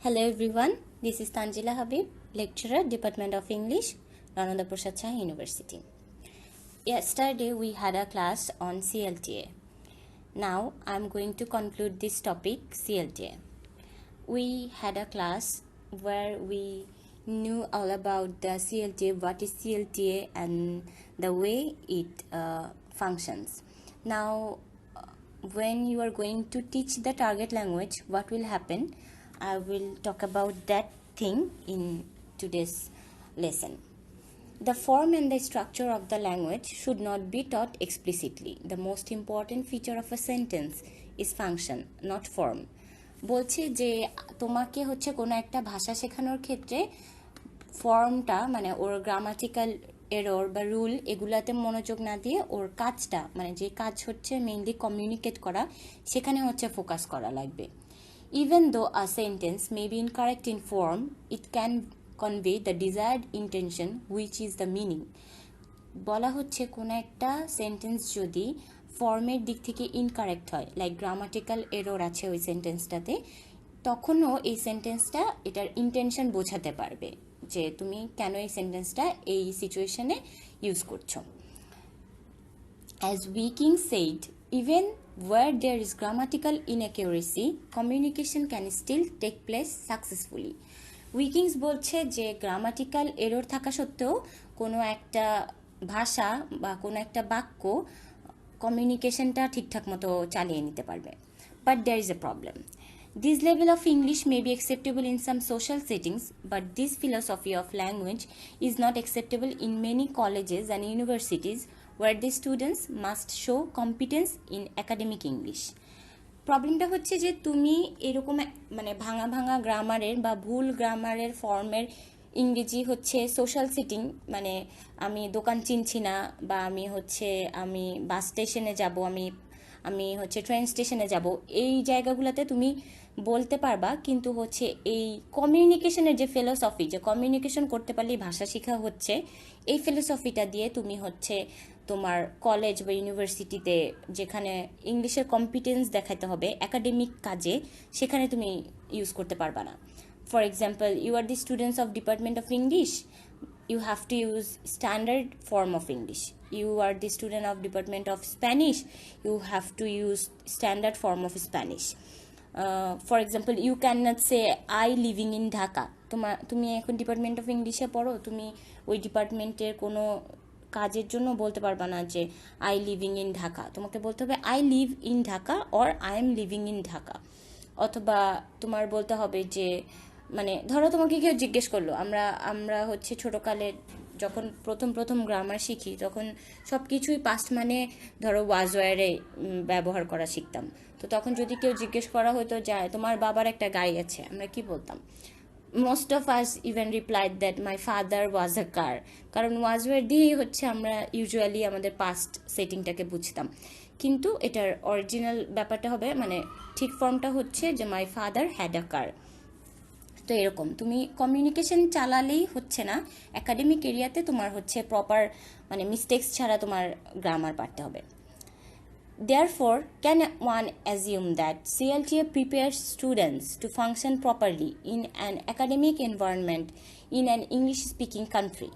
Hello everyone, this is Tanjila Habib, lecturer, Department of English, Rananda Prasad Shah University. Yesterday we had a class on CLTA. Now I'm going to conclude this topic, CLTA. We had a class where we knew all about the CLTA, what is CLTA and the way it functions. Now when you are going to teach the target language, what will happen? I will talk about that thing in today's lesson. The form and the structure of the language should not be taught explicitly. The most important feature of a sentence is function, not form. বলছে যে তোমাকে হচ্ছে কোনো একটা ভাষা শেখানোর ক্ষেত্রে ফর্মটা মানে ওর গ্রামাটিক্যাল এরর বা রুল এগুলাতে মনোযোগ না দিয়ে ওর কাজটা মানে যে কাজ হচ্ছে মেইনলি কমিউনিকেট করা সেখানে হচ্ছে ফোকাস করা লাগবে. Even though a sentence may be incorrect in form, it can convey the desired intention, which is the meaning. বলা হচ্ছে কোনো একটা সেন্টেন্স যদি ফর্মের দিক থেকে ইনকারেক্ট হয়, লাইক গ্রামাটিক্যাল এরর আছে ওই সেন্টেন্সটাতে, তখনও এই সেন্টেন্সটা এটার ইন্টেনশন বোঝাতে পারবে যে তুমি কেন এই সেন্টেন্সটা এই সিচুয়েশনে ইউজ করছো. As Viking said, even where there is grammatical inaccuracy, communication can still take place successfully. উইকিংস বলছে যে গ্রামাটিক্যাল এরর থাকা সত্ত্বেও কোনো একটা ভাষা বা কোনো একটা বাক্য কমিউনিকেশনটা ঠিকঠাক মতো চালিয়ে নিতে পারবে. But there is a problem. This level of English may be acceptable in some social settings, but this philosophy of language is not acceptable in many colleges and universities where the students must show competence in academic English. প্রবলেমটা হচ্ছে যে তুমি এরকম মানে ভাঙা ভাঙা গ্রামারের বা ভুল গ্রামারের ফর্মের ইংরেজি হচ্ছে সোশ্যাল সিটিং, মানে আমি দোকান চিনছি না বা আমি বাস স্টেশনে যাব, আমি হচ্ছে ট্রেন স্টেশনে যাব, এই জায়গাগুলোতে তুমি বলতে পারবা, কিন্তু হচ্ছে এই কমিউনিকেশনের যে ফিলোসফি, যে কমিউনিকেশন করতে পারলেই ভাষা শেখা হচ্ছে, এই ফিলোসফিটা দিয়ে তুমি হচ্ছে তোমার কলেজ বা ইউনিভার্সিটিতে যেখানে ইংলিশের কম্পিটেন্স দেখাতে হবে একাডেমিক কাজে, সেখানে তুমি ইউজ করতে পারবা না. For example, you are the students of department of English, you have to use standard form of English. You are the student of Department of Spanish, you have to use standard form of Spanish. For example, you cannot say I living in Dhaka. তুমি এখন department of ইংলিশে পড়ো, তুমি ওই ডিপার্টমেন্টের কোনো কাজের জন্য বলতে পারবা না যে আই লিভিং ইন ঢাকা, তোমাকে বলতে হবে I live in Dhaka or I am living in Dhaka. অথবা তোমার বলতে হবে যে মানে ধরো তোমাকে কেউ জিজ্ঞেস করলো, আমরা হচ্ছে ছোটোকালে যখন প্রথম গ্রামার শিখি তখন সব কিছুই পাস্ট মানে ধরো ওয়াজ ওয়ারে ব্যবহার করা শিখতাম. তো তখন যদি কেউ জিজ্ঞেস করা হতো যায় তোমার বাবার একটা গাড়ি আছে, আমরা কি বলতাম? Most of us even replied that my father was a car, কারণ ওয়াজ ওয়ার দিয়েই হচ্ছে আমরা ইউজুয়ালি আমাদের পাস্ট সেটিংটাকে বুঝতাম. কিন্তু এটার অরিজিনাল ব্যাপারটা হবে মানে ঠিক ফর্মটা হচ্ছে যে মাই ফাদার হ্যাড আ কার. তো এরকম তুমি কমিউনিকেশন চালালেই হচ্ছে না, একাডেমিক এরিয়াতে তোমার হচ্ছে প্রপার মানে মিস্টেক্স ছাড়া তোমার গ্রামার পারতে হবে. Therefore, can one assume that CLTA prepares students to function properly in an academic environment in an English-speaking country?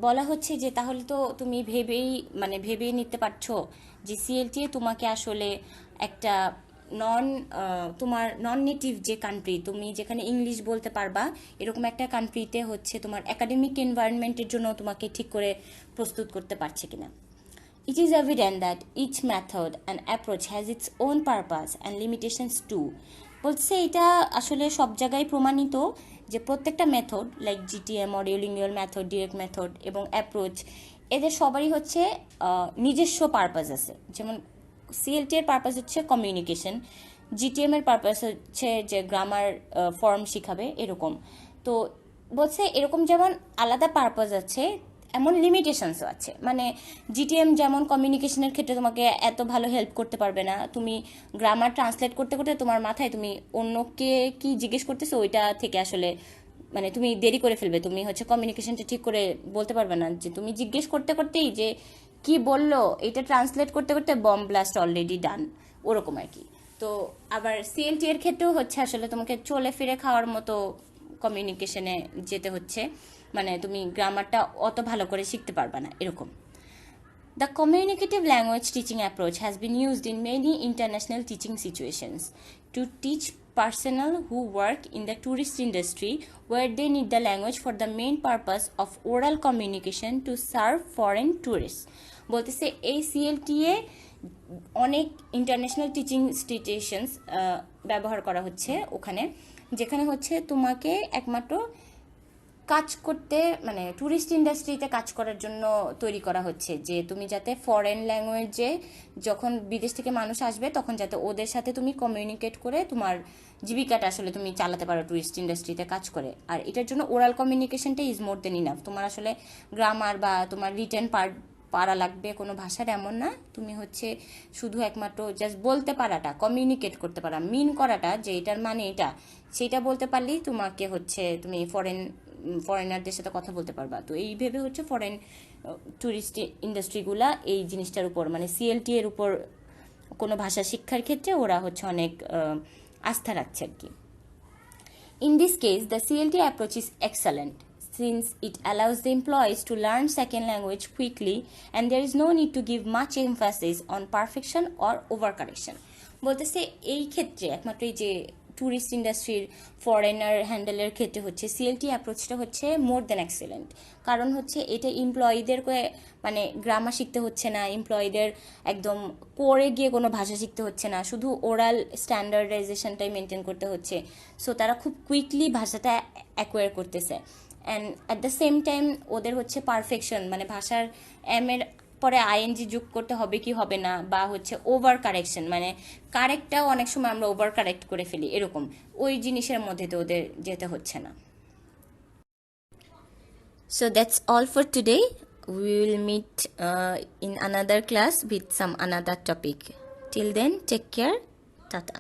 বলা হচ্ছে যে তাহলে তো তুমি ভেবেই নিতে পারছো যে সিএলটিএ তোমাকে আসলে একটা তোমার নন নেটিভ যে কান্ট্রি, তুমি যেখানে ইংলিশ বলতে পারবা এরকম একটা কান্ট্রিতে হচ্ছে তোমার একাডেমিক এনভায়রনমেন্টের জন্য তোমাকে ঠিক করে প্রস্তুত করতে পারছে কিনা. It is evident that each method and approach has its own purpose and limitations too. বলছে এটা আসলে সব জায়গায় প্রমাণিত যে প্রত্যেকটা method like GTM, monolingual method, direct method এবং অ্যাপ্রোচ, এদের সবারই হচ্ছে নিজস্ব পারপাস আছে. যেমন সিএলটি এর পারপাস হচ্ছে কমিউনিকেশন, জিটিএম এর পারপাস হচ্ছে যে গ্রামার ফর্ম শিখাবে এরকম. তো বলছে এরকম যেমন আলাদা পারপাস আছে এমন লিমিটেশনসও আছে. মানে জিটিএম যেমন কমিউনিকেশনের ক্ষেত্রে তোমাকে এত ভালো হেল্প করতে পারবে না, তুমি গ্রামার ট্রান্সলেট করতে করতে তোমার মাথায় তুমি অন্যকে কি জিজ্ঞেস করতেছো ওইটা থেকে আসলে মানে তুমি দেরি করে ফেলবে, তুমি হচ্ছে কমিউনিকেশনটা ঠিক করে বলতে পারবে না, যে তুমি জিজ্ঞেস করতে করতেই যে কি বললো এটা ট্রান্সলেট করতে করতে বম ব্লাস্ট অলরেডি ডান, ওরকম আর কি. তো তো আবার সিএলটি এর ক্ষেত্রেও হচ্ছে আসলে তোমাকে চলে ফিরে খাওয়ার মতো কমিউনিকেশনে যেতে হচ্ছে, মানে তুমি গ্রামারটা অত ভালো করে শিখতে পারবা না এরকম। The communicative language teaching approach has been used in many international teaching situations to teach personnel who work in the tourist industry where they need the language for the main purpose of oral communication to serve foreign tourists. বলতেছে এই সিএলটিএ অনেক international teaching institutions ব্যবহার করা হচ্ছে ওখানে, যেখানে হচ্ছে তোমাকে একমাত্র কাজ করতে, মানে ট্যুরিস্ট ইন্ডাস্ট্রিতে কাজ করার জন্য তৈরি করা হচ্ছে, যে তুমি যাতে ফরেন ল্যাঙ্গুয়েজে যখন বিদেশ থেকে মানুষ আসবে তখন যাতে ওদের সাথে তুমি কমিউনিকেট করে তোমার জীবিকাটা আসলে তুমি চালাতে পারো ট্যুরিস্ট ইন্ডাস্ট্রিতে কাজ করে। আর এটার জন্য ওরাল কমিউনিকেশনটা ইজ মোর দেন ইনাফ। তোমার আসলে গ্রামার বা তোমার রিটেন পারা লাগবে কোনো ভাষার এমন না, তুমি হচ্ছে শুধু একমাত্র জাস্ট বলতে পারাটা, কমিউনিকেট করতে পারা, মিন করাটা যে এটার মানে এটা, সেটা বলতে পারলেই তোমাকে হচ্ছে তুমি ফরেনারদের সাথে কথা বলতে পারবা। তো এই ভেবে হচ্ছে ফরেন ট্যুরিস্ট ইন্ডাস্ট্রিগুলা এই জিনিসটার উপর, মানে সিএলটি এর উপর কোনো ভাষা শিক্ষার ক্ষেত্রে ওরা হচ্ছে অনেক আস্থা রাখছে আর কি। In this case, the CLT approach is excellent since it allows the employees to learn second language quickly and there is no need to give much emphasis on perfection or overcorrection. বলতেছে এই ক্ষেত্রে একমাত্র এই যে tourist ইন্ডাস্ট্রির foreigner হ্যান্ডেলের ক্ষেত্রে হচ্ছে CLT অ্যাপ্রোচটা হচ্ছে মোর দ্যান এক্সেলেন্ট। কারণ হচ্ছে এটা এমপ্লয়ীদেরকে মানে গ্রামার শিখতে হচ্ছে না, এমপ্লয়ীদের একদম পড়ে গিয়ে কোনো ভাষা শিখতে হচ্ছে না, শুধু ওরাল স্ট্যান্ডার্ডাইজেশনটাই মেনটেন করতে হচ্ছে। সো তারা খুব কুইকলি ভাষাটা অ্যাকোয়ার করতেছে। And at the same time ওদের হচ্ছে পারফেকশন, মানে ভাষার এর পরে আইএনজি যোগ করতে হবে কি হবে না, বা হচ্ছে ওভার কারেকশন, মানে কারেক্টটাও অনেক সময় আমরা ওভার কারেক্ট করে ফেলি, এরকম ওই জিনিসের মধ্যে তো ওদের যেতে হচ্ছে না। So that's all for today. We will meet in another class with some another topic. Till then, take care. Tata.